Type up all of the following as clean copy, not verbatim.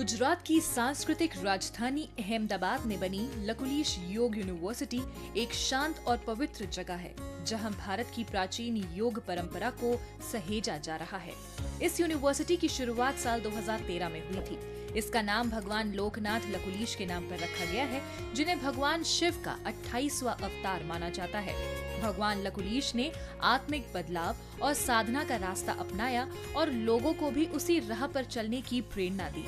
गुजरात की सांस्कृतिक राजधानी अहमदाबाद में बनी लकुलिश योग यूनिवर्सिटी एक शांत और पवित्र जगह है, जहां भारत की प्राचीन योग परंपरा को सहेजा जा रहा है। इस यूनिवर्सिटी की शुरुआत साल 2013 में हुई थी। इसका नाम भगवान लोकनाथ लकुलिश के नाम पर रखा गया है, जिन्हें भगवान शिव का 28वां अवतार माना जाता है। भगवान लकुलिश ने आत्मिक बदलाव और साधना का रास्ता अपनाया और लोगों को भी उसी राह पर चलने की प्रेरणा दी।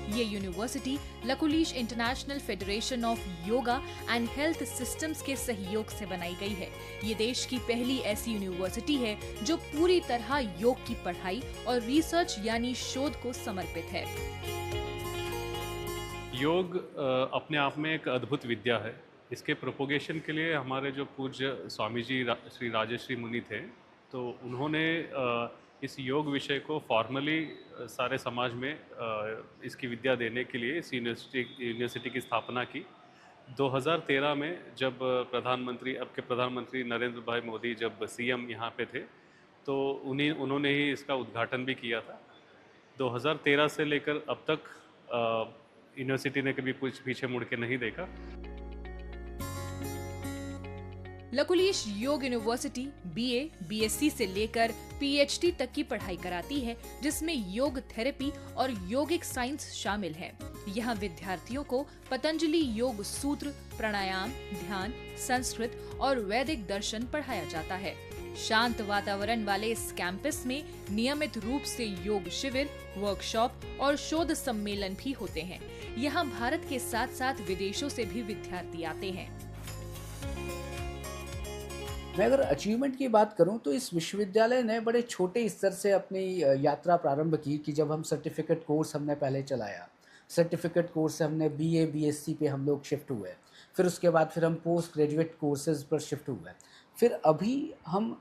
ये university Lakulish international federation of yoga and health systems के सहयोग से बनाई गई है। ये देश की पहली ऐसी यूनिवर्सिटी है जो पूरी तरह योग की पढ़ाई और रिसर्च यानी शोध को समर्पित है। योग अपने आप में एक अद्भुत विद्या है। इसके प्रोपोगेशन के लिए हमारे जो पूज्य स्वामी जी श्री राजश्री मुनि थे, तो उन्होंने इस योग विषय को फॉर्मली सारे समाज में इसकी विद्या देने के लिए इस यूनिवर्सिटी की स्थापना की। 2013 में जब अब के प्रधानमंत्री नरेंद्र भाई मोदी जब सीएम यहाँ पे थे, तो उन्होंने ही इसका उद्घाटन भी किया था। 2013 से लेकर अब तक यूनिवर्सिटी ने कभी कुछ पीछे मुड़ के नहीं देखा। लकुलिश योग यूनिवर्सिटी बीए, बीएससी से लेकर पीएचडी तक की पढ़ाई कराती है, जिसमें योग थेरेपी और योगिक साइंस शामिल है। यहाँ विद्यार्थियों को पतंजलि योग सूत्र, प्राणायाम, ध्यान, संस्कृत और वैदिक दर्शन पढ़ाया जाता है। शांत वातावरण वाले इस कैंपस में नियमित रूप से योग शिविर, वर्कशॉप और शोध सम्मेलन भी होते हैं। यहाँ भारत के साथ साथ विदेशों से भी विद्यार्थी आते हैं। मैं अगर अचीवमेंट की बात करूं तो इस विश्वविद्यालय ने बड़े छोटे स्तर से अपनी यात्रा प्रारंभ की कि जब हम सर्टिफिकेट कोर्स हमने पहले चलाया। सर्टिफिकेट कोर्स से हमने बीए, बीएससी पे हम लोग शिफ्ट हुए। फिर उसके बाद फिर हम पोस्ट ग्रेजुएट कोर्सेज पर शिफ्ट हुए। फिर अभी हम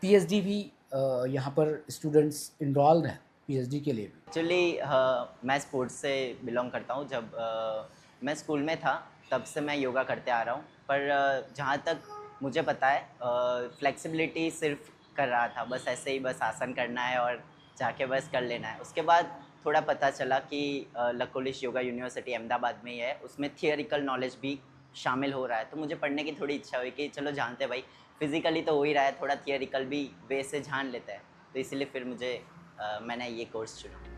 पीएचडी भी यहाँ पर स्टूडेंट्स इनरोल्ड हैं पीएचडी के लिए भी। एक्चुअली मैं स्पोर्ट्स से बिलोंग करता हूँ। जब मैं स्कूल में था तब से मैं योगा करते आ रहा हूँ, पर जहाँ तक मुझे पता है फ्लेक्सिबिलिटी सिर्फ कर रहा था, बस ऐसे ही बस आसन करना है और जाके बस कर लेना है। उसके बाद थोड़ा पता चला कि लकुलिश योगा यूनिवर्सिटी अहमदाबाद में ही है, उसमें थियोरिकल नॉलेज भी शामिल हो रहा है। तो मुझे पढ़ने की थोड़ी इच्छा हुई कि चलो जानते भाई, फिजिकली तो हो ही रहा है, थोड़ा थियोरिकल भी वे से जान लेते हैं। तो इसीलिए फिर मैंने ये कोर्स चुना।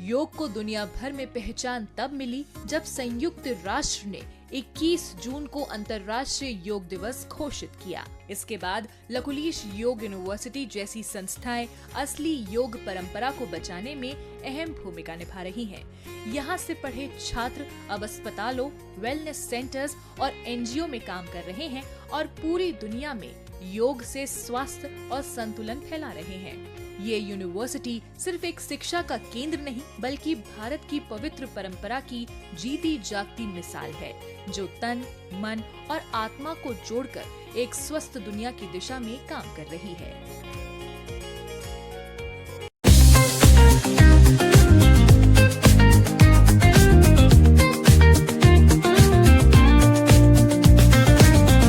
योग को दुनिया भर में पहचान तब मिली जब संयुक्त राष्ट्र ने 21 जून को अंतर्राष्ट्रीय योग दिवस घोषित किया। इसके बाद लकुलिश योग यूनिवर्सिटी जैसी संस्थाएं असली योग परंपरा को बचाने में अहम भूमिका निभा रही हैं। यहाँ से पढ़े छात्र अब अस्पतालों, वेलनेस सेंटर्स और एनजीओ में काम कर रहे हैं और पूरी दुनिया में योग से स्वास्थ्य और संतुलन फैला रहे हैं। ये यूनिवर्सिटी सिर्फ एक शिक्षा का केंद्र नहीं, बल्कि भारत की पवित्र परंपरा की जीती जागती मिसाल है, जो तन, मन और आत्मा को जोड़कर एक स्वस्थ दुनिया की दिशा में काम कर रही है।